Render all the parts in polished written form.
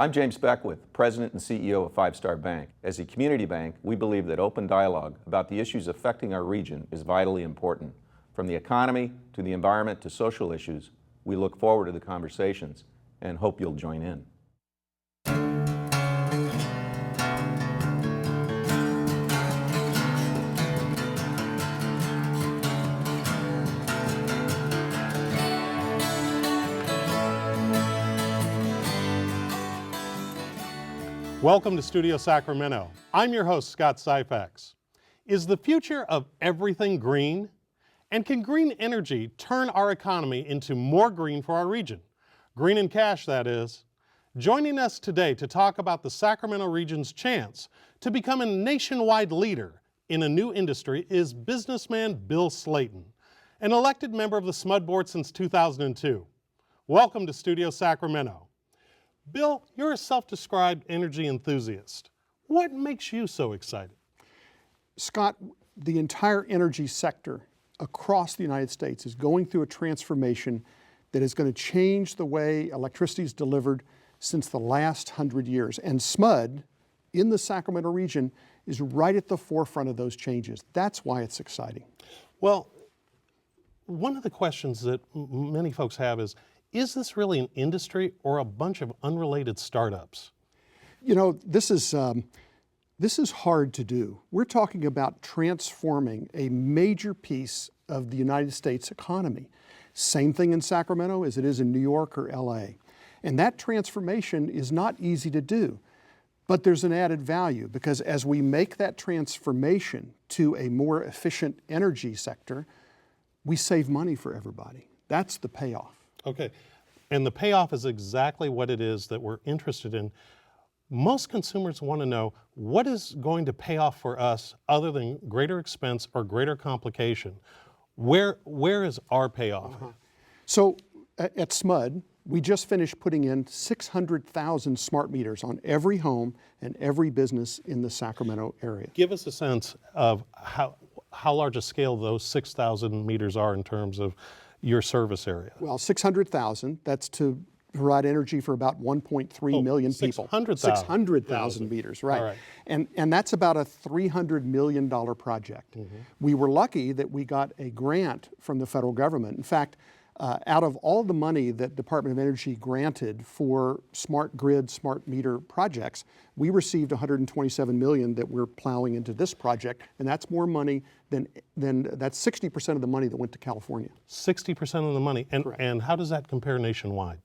I'm James Beckwith, President and CEO of Five Star Bank. As a community bank, we believe that open dialogue about the issues affecting our region is vitally important. From the economy to the environment to social issues, we look forward to the conversations and hope you'll join in. Welcome to Studio Sacramento. I'm your host, Scott Syfax. Is the future of everything green? And can green energy turn our economy into more green for our region? Green in cash, that is. Joining us today to talk about the Sacramento region's chance to become a nationwide leader in a new industry is businessman Bill Slayton, an elected member of the SMUD board since 2002. Welcome to Studio Sacramento. Bill, you're a self-described energy enthusiast. What makes you so excited? Scott, the entire energy sector across the United States is going through a transformation that is going to change the way electricity is delivered since the last 100 years. And SMUD in the Sacramento region is right at the forefront of those changes. That's why it's exciting. Well, one of the questions that many folks have is this really an industry or a bunch of unrelated startups? You know, this is hard to do. We're talking about transforming a major piece of the United States economy. Same thing in Sacramento as it is in New York or LA. And that transformation is not easy to do. But there's an added value because as we make that transformation to a more efficient energy sector, we save money for everybody. That's the payoff. Okay, and the payoff is exactly what it is that we're interested in. Most consumers want to know what is going to pay off for us other than greater expense or greater complication. Where is our payoff? So at SMUD, we just finished putting in 600,000 smart meters on every home and every business in the Sacramento area. Give us a sense of how large a scale those 6,000 meters are in terms of your service area. Well, 600,000, that's to provide energy for about 1.3 million people. 600,000 meters, right. Right. And that's about a $300 million project. We were lucky that we got a grant from the federal government. In fact, out of all the money that Department of Energy granted for smart grid, smart meter projects, we received $127 million that we're plowing into this project, and that's more money than that's 60% of the money that went to California. 60% of the money, and how does that compare nationwide?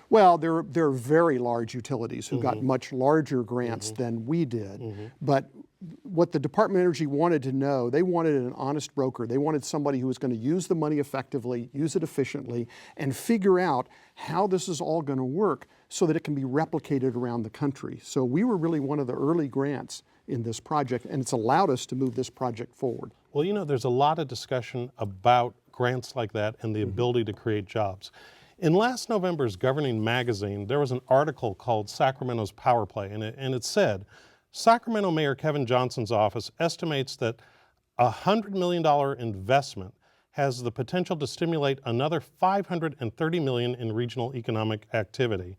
Well, there are very large utilities who got much larger grants than we did, but what the Department of Energy wanted to know, they wanted an honest broker. They wanted somebody who was going to use the money effectively, use it efficiently, and figure out how this is all going to work so that it can be replicated around the country. So we were really one of the early grants in this project, and it's allowed us to move this project forward. Well, you know, there's a lot of discussion about grants like that and the ability to create jobs. In last November's Governing Magazine, there was an article called Sacramento's Power Play, and it said, Sacramento Mayor Kevin Johnson's office estimates that a $100 million investment has the potential to stimulate another $530 million in regional economic activity,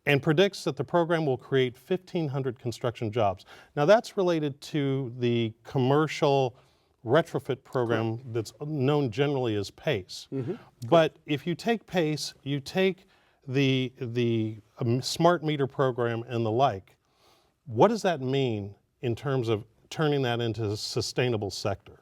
and predicts that the program will create 1,500 construction jobs. Now that's related to the commercial retrofit program that's known generally as PACE. But if you take PACE, you take the smart meter program and the like, what does that mean in terms of turning that into a sustainable sector?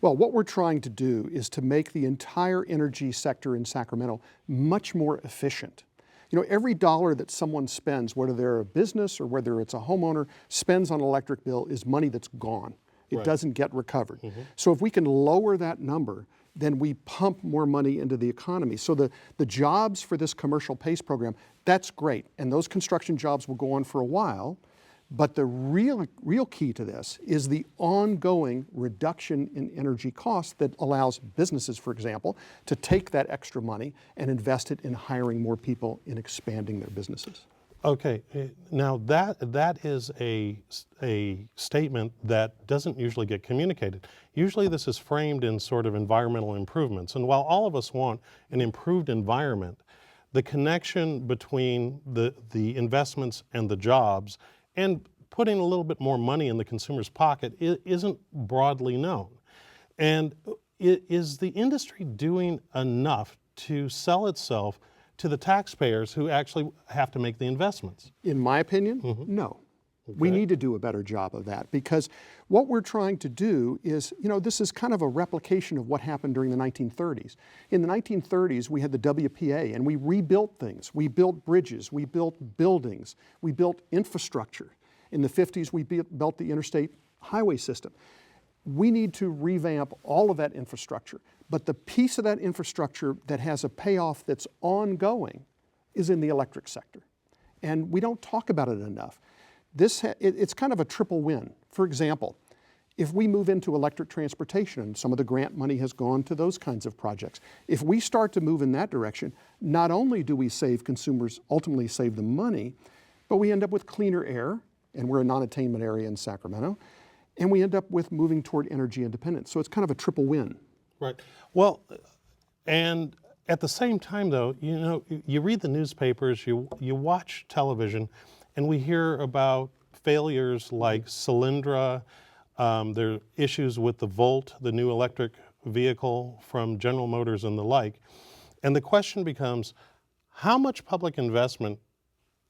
Well, what we're trying to do is to make the entire energy sector in Sacramento much more efficient. You know, every dollar that someone spends, whether they're a business or whether it's a homeowner, spends on an electric bill is money that's gone. It doesn't get recovered. So if we can lower that number, then we pump more money into the economy. So the jobs for this commercial PACE program, that's great. And those construction jobs will go on for a while. But the real key to this is the ongoing reduction in energy costs that allows businesses, for example, to take that extra money and invest it in hiring more people in expanding their businesses. Okay, now that is a statement that doesn't usually get communicated. Usually this is framed in sort of environmental improvements, and while all of us want an improved environment, the connection between the investments and the jobs and putting a little bit more money in the consumer's pocket isn't broadly known. And is the industry doing enough to sell itself to the taxpayers who actually have to make the investments? In my opinion, no. We need to do a better job of that, because what we're trying to do is, this is kind of a replication of what happened during the 1930s. In the 1930s, we had the WPA, and we rebuilt things. We built bridges, we built buildings, we built infrastructure. In the 50s, we built the interstate highway system. We need to revamp all of that infrastructure. But the piece of that infrastructure that has a payoff that's ongoing is in the electric sector. And we don't talk about it enough. It's kind of a triple win. For example, if we move into electric transportation, and some of the grant money has gone to those kinds of projects, if we start to move in that direction, not only do we save consumers, ultimately save them money, but we end up with cleaner air, and we're a non-attainment area in Sacramento, and we end up with moving toward energy independence. So it's kind of a triple win. Right. Well, and at the same time, though, you read the newspapers, you watch television, and we hear about failures like Solyndra. There are issues with the Volt, the new electric vehicle from General Motors and the like. And the question becomes, how much public investment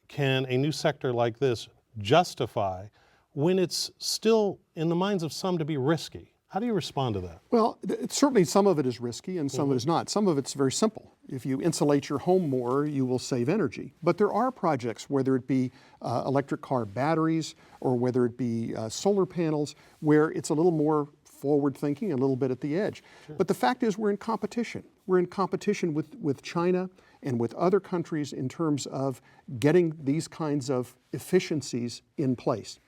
can a new sector like this justify when it's still, in the minds of some, to be risky? How do you respond to that? Well, certainly some of it is risky and some of it is not. Some of it's very simple. If you insulate your home more, you will save energy. But there are projects, whether it be electric car batteries or whether it be solar panels, where it's a little more forward thinking, a little bit at the edge. Sure. But the fact is we're in competition. We're in competition with China and with other countries in terms of getting these kinds of efficiencies in place.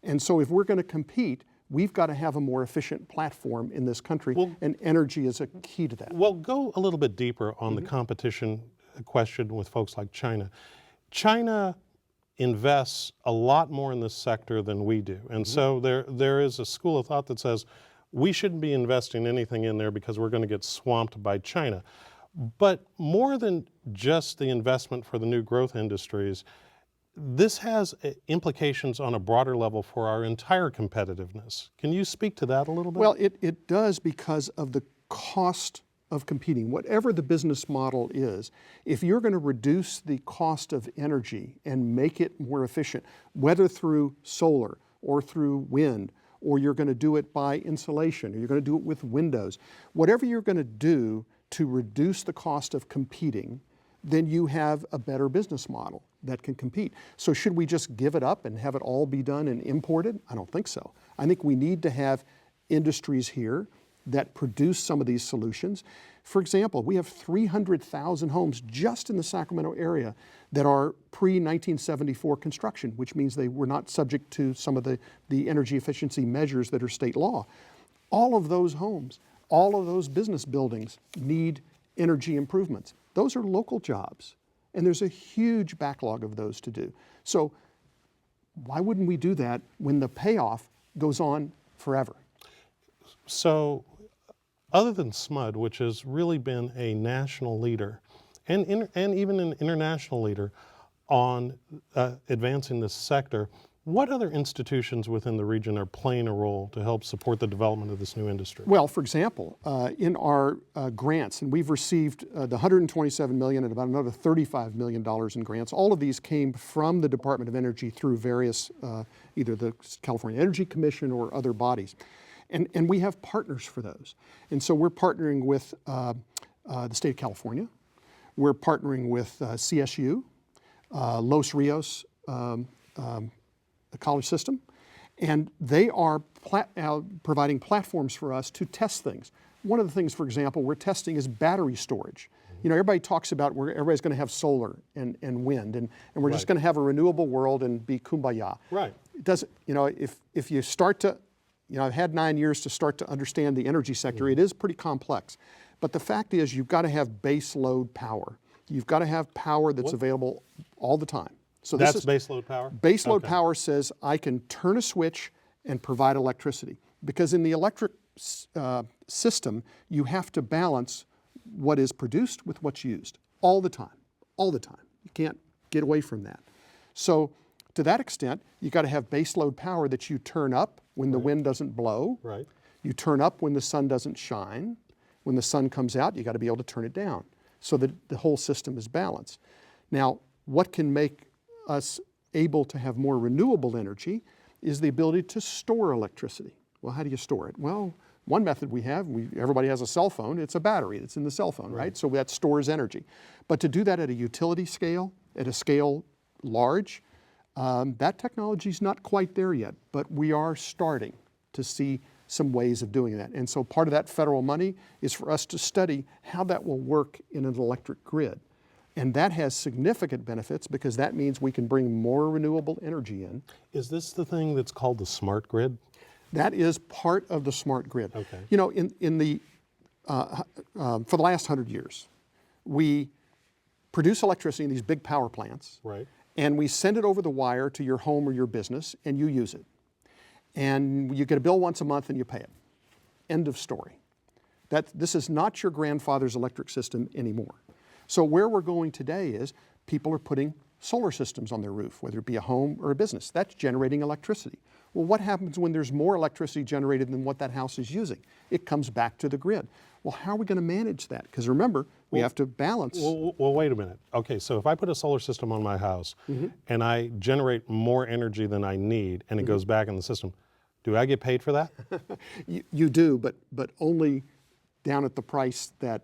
And so if we're going to compete, we've got to have a more efficient platform in this country, and energy is a key to that. Well, go a little bit deeper on the competition question with folks like China. China invests a lot more in this sector than we do, and so there is a school of thought that says we shouldn't be investing anything in there because we're going to get swamped by China. But more than just the investment for the new growth industries, this has implications on a broader level for our entire competitiveness. Can you speak to that a little bit? Well, it does, because of the cost of competing. Whatever the business model is, if you're going to reduce the cost of energy and make it more efficient, whether through solar or through wind, or you're going to do it by insulation, or you're going to do it with windows, whatever you're going to do to reduce the cost of competing, then you have a better business model that can compete. So should we just give it up and have it all be done and imported? I don't think so. I think we need to have industries here that produce some of these solutions. For example, we have 300,000 homes just in the Sacramento area that are pre-1974 construction, which means they were not subject to some of the energy efficiency measures that are state law. All of those homes, all of those business buildings need energy improvements. Those are local jobs, and there's a huge backlog of those to do. So why wouldn't we do that when the payoff goes on forever? So other than SMUD, which has really been a national leader and even an international leader on advancing this sector, what other institutions within the region are playing a role to help support the development of this new industry? Well, for example, in our grants, and we've received the $127 million and about another $35 million in grants. All of these came from the Department of Energy through various, either the California Energy Commission or other bodies. And we have partners for those. And so we're partnering with the state of California. We're partnering with CSU, Los Rios, the college system, and they are providing platforms for us to test things. One of the things, for example, we're testing is battery storage. You know, everybody talks about where everybody's going to have solar and wind, and we're just going to have a renewable world and be kumbaya. Right. It doesn't, if you start to, I've had 9 years to start to understand the energy sector. It is pretty complex. But the fact is, you've got to have base load power. You've got to have power that's available all the time. So that's base load power? Base load power says I can turn a switch and provide electricity. Because in the electric system, you have to balance what is produced with what's used all the time. all the time. You can't get away from that. So to that extent, you got to have base load power that you turn up when the wind doesn't blow. Right. You turn up when the sun doesn't shine. When the sun comes out, you got to be able to turn it down so that the whole system is balanced. Now, what can make us able to have more renewable energy is the ability to store electricity. Well, how do you store it? Well, one method we have, everybody has a cell phone, it's a battery that's in the cell phone, right? So that stores energy. But to do that at a utility scale, at a scale large, that technology is not quite there yet, but we are starting to see some ways of doing that. And so part of that federal money is for us to study how that will work in an electric grid. And that has significant benefits because that means we can bring more renewable energy in. Is this the thing that's called the smart grid? That is part of the smart grid. Okay. You know, for the last 100 years, we produce electricity in these big power plants. Right. And we send it over the wire to your home or your business, and you use it. And you get a bill once a month and you pay it. End of story. This is not your grandfather's electric system anymore. So where we're going today is people are putting solar systems on their roof, whether it be a home or a business. That's generating electricity. Well, what happens when there's more electricity generated than what that house is using? It comes back to the grid. Well, how are we going to manage that? Because remember, we have to balance. Well, wait a minute. Okay, so if I put a solar system on my house and I generate more energy than I need and it goes back in the system, do I get paid for that? You do, but only down at the price that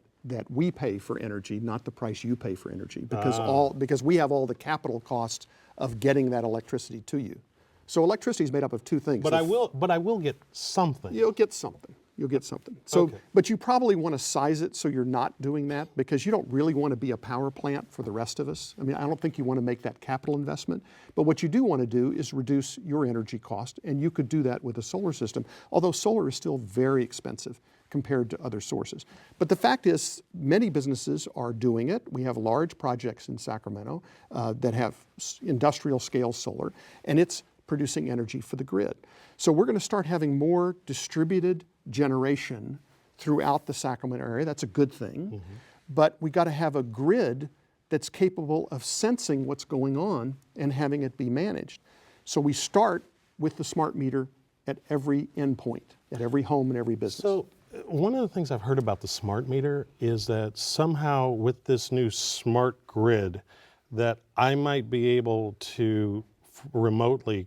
we pay for energy, not the price you pay for energy, because we have all the capital costs of getting that electricity to you. So electricity is made up of two things. But I will get something. You'll get something. You'll get something. So, Okay. but you probably want to size it so you're not doing that because you don't really want to be a power plant for the rest of us. I mean, I don't think you want to make that capital investment. But what you do want to do is reduce your energy cost, and you could do that with a solar system, although solar is still very expensive compared to other sources. But the fact is, many businesses are doing it. We have large projects in Sacramento that have industrial scale solar, and it's producing energy for the grid. So we're going to start having more distributed generation throughout the Sacramento area. That's a good thing. But we got to have a grid that's capable of sensing what's going on and having it be managed. So we start with the smart meter at every endpoint, at every home and every business. So one of the things I've heard about the smart meter is that somehow with this new smart grid that I might be able to remotely,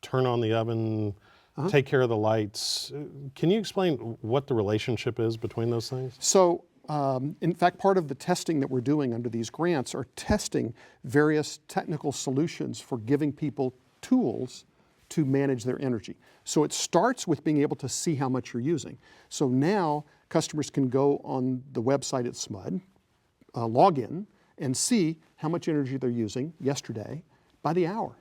turn on the oven, take care of the lights. Can you explain what the relationship is between those things? So, in fact, part of the testing that we're doing under these grants are testing various technical solutions for giving people tools to manage their energy. So it starts with being able to see how much you're using. So now customers can go on the website at SMUD, log in, and see how much energy they're using yesterday by the hour.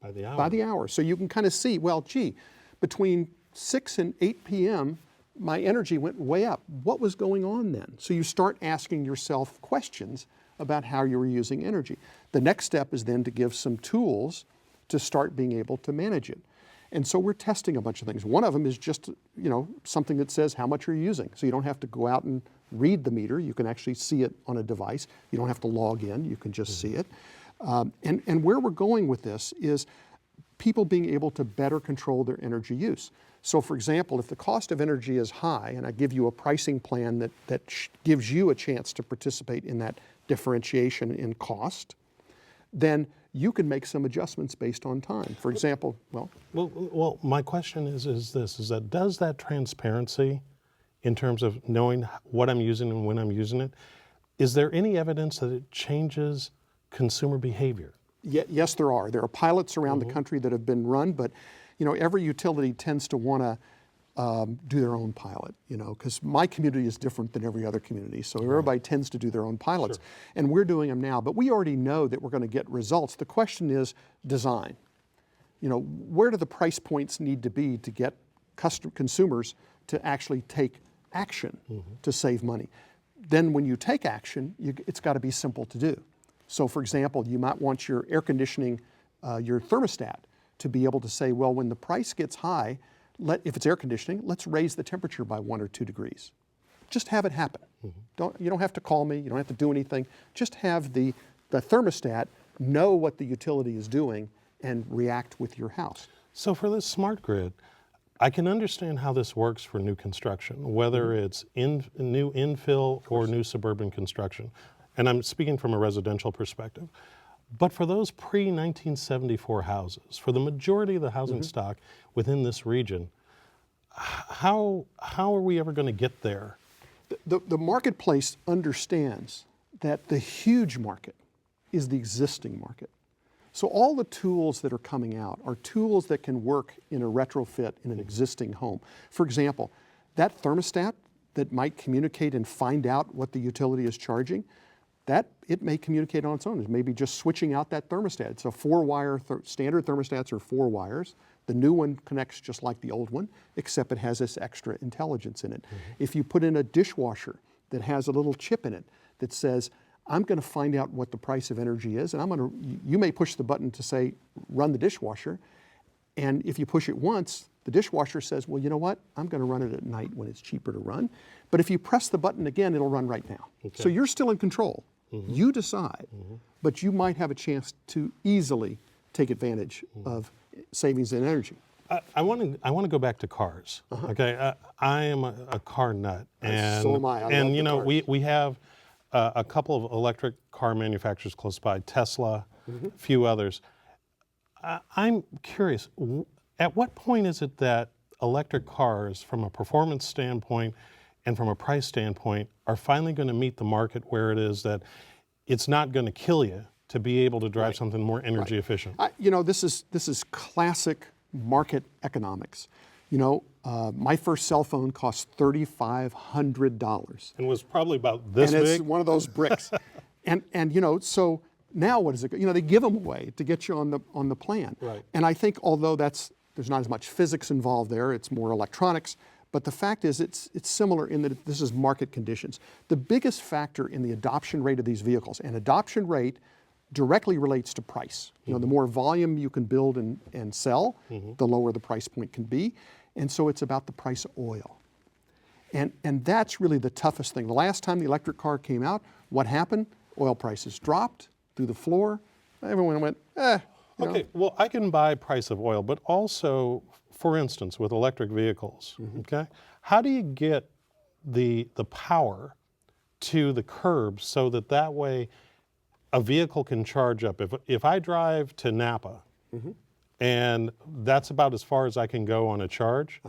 By the hour? By the hour. So you can kind of see, well, gee, between 6 and 8 p.m., my energy went way up. What was going on then? So you start asking yourself questions about how you were using energy. The next step is then to give some tools to start being able to manage it. And so we're testing a bunch of things. One of them is just, something that says how much you're using. So you don't have to go out and read the meter. You can actually see it on a device. You don't have to log in. You can just see it. And where we're going with this is people being able to better control their energy use. So for example, if the cost of energy is high and I give you a pricing plan that gives you a chance to participate in that differentiation in cost, then you can make some adjustments based on time. For example, Well, my question is that does that transparency in terms of knowing what I'm using and when I'm using it, is there any evidence that it changes consumer behavior? Yes, there are. There are pilots around the country that have been run, but every utility tends to want to do their own pilot, because my community is different than every other community. So everybody tends to do their own pilots. Sure. And we're doing them now, but we already know that we're going to get results. The question is design. Where do the price points need to be to get consumers to actually take action to save money? Then when you take action, it's got to be simple to do. So for example, you might want your air conditioning, your thermostat, to be able to say, well, when the price gets high, if it's air conditioning, let's raise the temperature by 1 or 2 degrees. Just have it happen. You don't have to call me, you don't have to do anything. Just have the thermostat know what the utility is doing and react with your house. So for this smart grid, I can understand how this works for new construction, whether it's new infill or new suburban construction. And I'm speaking from a residential perspective. But for those pre-1974 houses, for the majority of the housing stock within this region, how are we ever going to get there? The marketplace understands that the huge market is the existing market. So all the tools that are coming out are tools that can work in a retrofit in an existing home. For example, that thermostat that might communicate and find out what the utility is charging, that it may communicate on its own. It's maybe just switching out that thermostat. It's a 4-wire, standard thermostats are 4 wires. The new one connects just like the old one, except it has this extra intelligence in it. If you put in a dishwasher that has a little chip in it that says, I'm going to find out what the price of energy is, and you may push the button to say, run the dishwasher, and if you push it once, the dishwasher says, well, you know what? I'm going to run it at night when it's cheaper to run. But if you press the button again, it'll run right now. Okay. So you're still in control. You decide, but you might have a chance to easily take advantage of savings in energy. I want to go back to cars. Okay, I am a car nut, and so am I. And you know, cars. we have a couple of electric car manufacturers close by, Tesla, a few others. I'm curious, at what point is it that electric cars, from a performance standpoint and from a price standpoint, are finally going to meet the market where it is that it's not going to kill you to be able to drive something more energy efficient? You know, this is classic market economics. You know, my first cell phone cost $3,500. And was probably about this big? And it's one of those bricks. and you know, so now what is it? You know, they give them away to get you on the plan. Right. And I think although there's not as much physics involved there, it's more electronics. But the fact is, it's similar in that this is market conditions. The biggest factor in the adoption rate of these vehicles, and adoption rate directly relates to price. You know, the more volume you can build and sell, the lower the price point can be. And so it's about the price of oil. And that's really the toughest thing. The last time the electric car came out, what happened? Oil prices dropped through the floor. Everyone went, Okay, well, I can buy price of oil, but also, for instance, with electric vehicles, okay, how do you get the power to the curb so that way a vehicle can charge up? If I drive to Napa and that's about as far as I can go on a charge,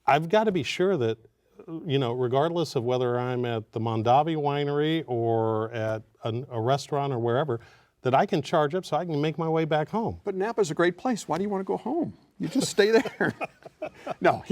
I've got to be sure that, you know, regardless of whether I'm at the Mondavi winery or at a restaurant or wherever, that I can charge up so I can make my way back home. But Napa's a great place. Why do you want to go home? You just stay there. No,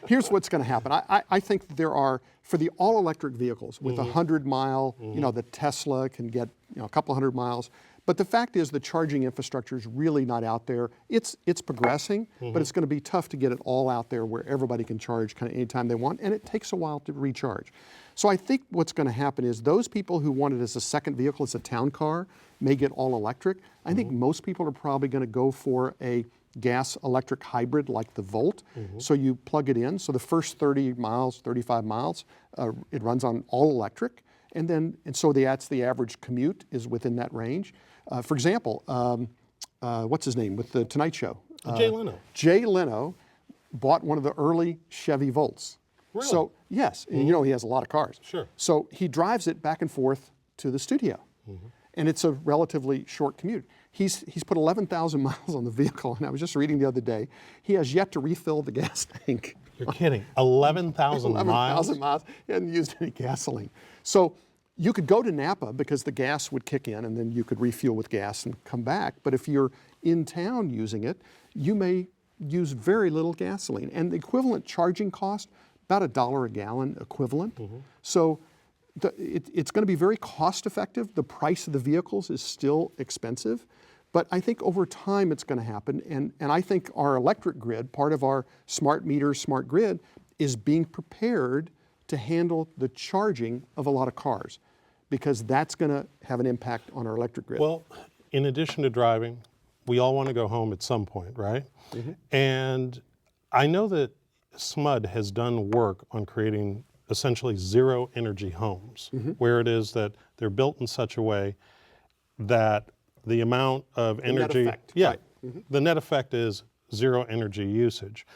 here's what's going to happen. I think there are, for the all-electric vehicles with 100-mile, you know, the Tesla can get, you know, a couple hundred miles. But the fact is the charging infrastructure is really not out there. It's progressing, but it's going to be tough to get it all out there where everybody can charge kind of anytime they want, and it takes a while to recharge. So I think what's going to happen is those people who want it as a second vehicle, as a town car, may get all electric. I think most people are probably going to go for a gas electric hybrid like the Volt. So you plug it in. So the first 30 miles, 35 miles, it runs on all electric. And so that's the average commute is within that range. For example, what's his name with the Tonight Show? Jay Leno. Jay Leno bought one of the early Chevy Volts. Really? So yes, and you know he has a lot of cars. Sure. So he drives it back and forth to the studio. And it's a relatively short commute. He's put 11,000 miles on the vehicle, and I was just reading the other day, he has yet to refill the gas tank. You're kidding. 11,000 miles? 11,000 miles. He hadn't used any gasoline. So you could go to Napa because the gas would kick in, and then you could refuel with gas and come back. But if you're in town using it, you may use very little gasoline. And the equivalent charging cost, about $1 a gallon equivalent. So it's going to be very cost effective. The price of the vehicles is still expensive, but I think over time it's going to happen. And I think our electric grid, part of our smart meter, smart grid, is being prepared to handle the charging of a lot of cars, because that's going to have an impact on our electric grid. Well, in addition to driving, we all want to go home at some point, right? And I know that SMUD has done work on creating essentially zero energy homes, where it is that they're built in such a way that the amount of energy, net effect, yeah, right. the net effect is zero energy usage.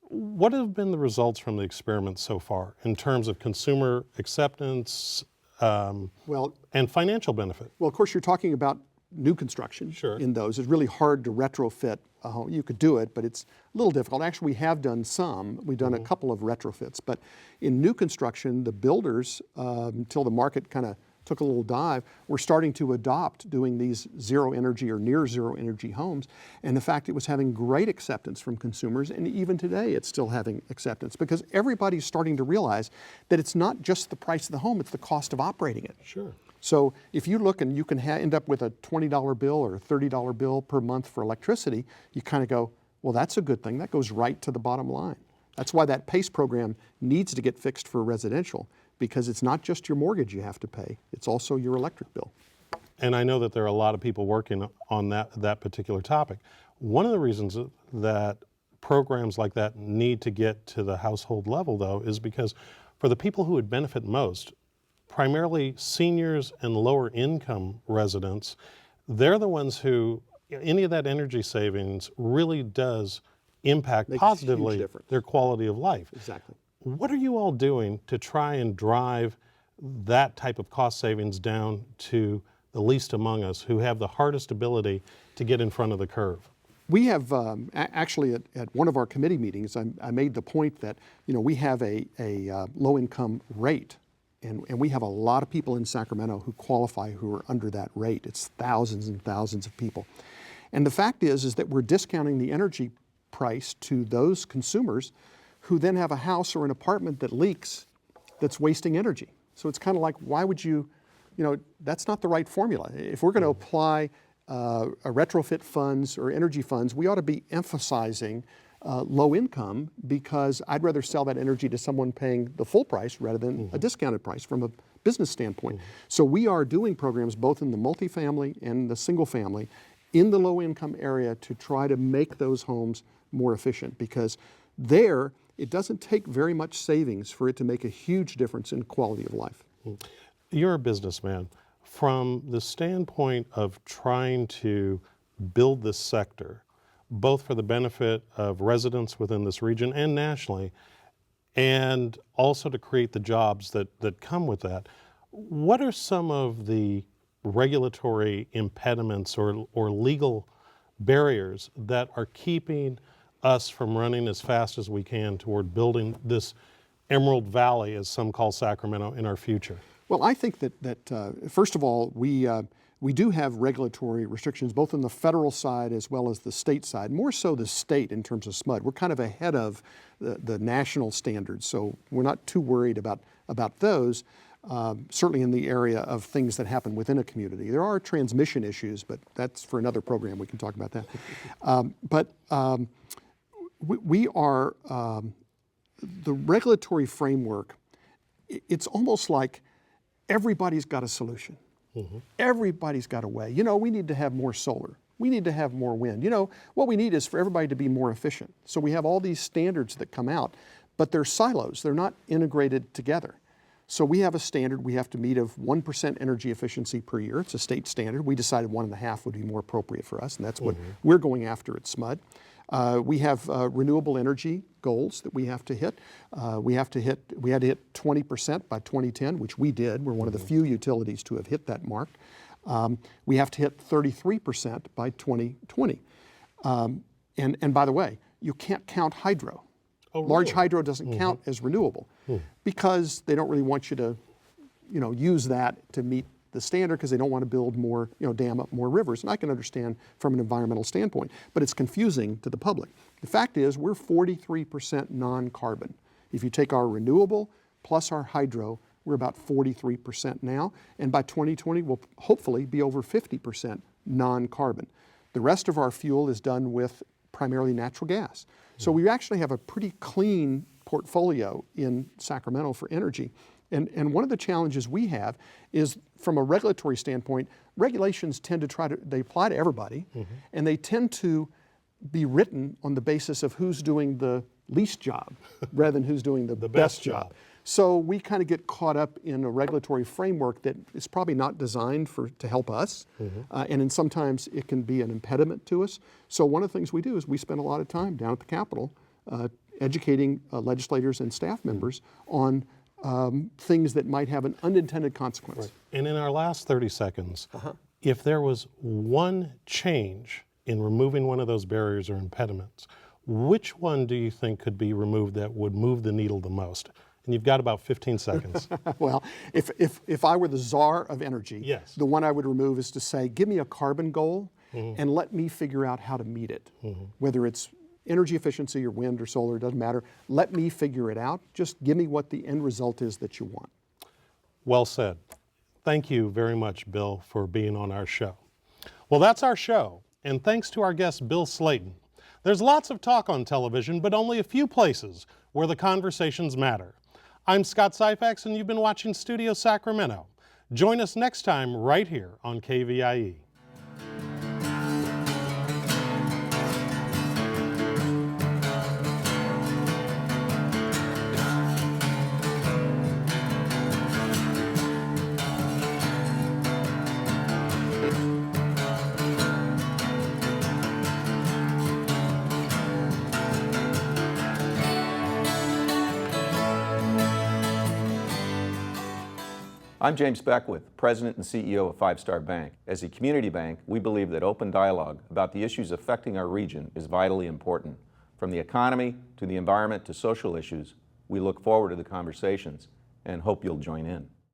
What have been the results from the experiment so far in terms of consumer acceptance Well, and financial benefit? Well, of course, you're talking about new construction. Sure. In those. It's really hard to retrofit a home. You could do it, but it's a little difficult. Actually, we have done some. We've done a couple of retrofits. But in new construction, the builders, until the market kind of took a little dive, were starting to adopt doing these zero energy or near zero energy homes. And in fact, it was having great acceptance from consumers. And even today, it's still having acceptance because everybody's starting to realize that it's not just the price of the home, it's the cost of operating it. Sure. So if you look and you can end up with a $20 bill or a $30 bill per month for electricity, you kind of go, well, that's a good thing. That goes right to the bottom line. That's why that PACE program needs to get fixed for residential, because it's not just your mortgage you have to pay, it's also your electric bill. And I know that there are a lot of people working on that particular topic. One of the reasons that programs like that need to get to the household level, though, is because for the people who would benefit most, primarily seniors and lower income residents, they're the ones who, any of that energy savings really does impact Makes a huge positively difference. their quality of life. Exactly. What are you all doing to try and drive that type of cost savings down to the least among us who have the hardest ability to get in front of the curve? We have actually at one of our committee meetings, I made the point that we have a low-income rate, and we have a lot of people in Sacramento who qualify who are under that rate. It's thousands and thousands of people, and the fact is that we're discounting the energy price to those consumers who then have a house or an apartment that leaks, that's wasting energy. So it's kind of like, why would you, that's not the right formula. If we're going to apply a retrofit funds or energy funds, we ought to be emphasizing low income, because I'd rather sell that energy to someone paying the full price rather than a discounted price from a business standpoint. So we are doing programs both in the multifamily and the single family in the low income area to try to make those homes more efficient, because there it doesn't take very much savings for it to make a huge difference in quality of life. You're a businessman. From the standpoint of trying to build this sector, both for the benefit of residents within this region and nationally, and also to create the jobs that come with that, what are some of the regulatory impediments or legal barriers that are keeping us from running as fast as we can toward building this Emerald Valley, as some call Sacramento, in our future? Well, I think that first of all, we do have regulatory restrictions both on the federal side as well as the state side, more so the state in terms of SMUD. We're kind of ahead of the national standards, so we're not too worried about those, certainly in the area of things that happen within a community. There are transmission issues, but that's for another program. We can talk about that. We are, the regulatory framework, it's almost like everybody's got a solution. Everybody's got a way. We need to have more solar. We need to have more wind. What we need is for everybody to be more efficient. So we have all these standards that come out, but they're silos. They're not integrated together. So we have a standard we have to meet of 1% energy efficiency per year. It's a state standard. We decided 1.5 would be more appropriate for us, and that's what we're going after at SMUD. We have renewable energy goals that we have to hit. We had to hit 20% by 2010, which we did. We're one of the few utilities to have hit that mark. We have to hit 33% by 2020. And by the way, you can't count hydro. Oh, Large really? hydro doesn't count as renewable because they don't really want you to, use that to meet the standard, because they don't want to build more, dam up more rivers. And I can understand from an environmental standpoint, but it's confusing to the public. The fact is we're 43% non-carbon. If you take our renewable plus our hydro, we're about 43% now. And by 2020, we'll hopefully be over 50% non-carbon. The rest of our fuel is done with primarily natural gas. So we actually have a pretty clean portfolio in Sacramento for energy. And one of the challenges we have is, from a regulatory standpoint, regulations tend to they apply to everybody, and they tend to be written on the basis of who's doing the least job rather than who's doing the best job. So we kind of get caught up in a regulatory framework that is probably not designed to help us, and then sometimes it can be an impediment to us. So one of the things we do is we spend a lot of time down at the Capitol educating legislators and staff members on things that might have an unintended consequence. Right. And in our last 30 seconds, if there was one change in removing one of those barriers or impediments, which one do you think could be removed that would move the needle the most? And you've got about 15 seconds. Well, if I were the czar of energy, Yes. the one I would remove is to say, give me a carbon goal and let me figure out how to meet it. Whether it's energy efficiency or wind or solar, it doesn't matter. Let me figure it out. Just give me what the end result is that you want. Well said. Thank you very much, Bill, for being on our show. Well, that's our show, and thanks to our guest, Bill Slayton. There's lots of talk on television, but only a few places where the conversations matter. I'm Scott Syfax, and you've been watching Studio Sacramento. Join us next time right here on KVIE. I'm James Beckwith, President and CEO of Five Star Bank. As a community bank, we believe that open dialogue about the issues affecting our region is vitally important. From the economy to the environment to social issues, we look forward to the conversations and hope you'll join in.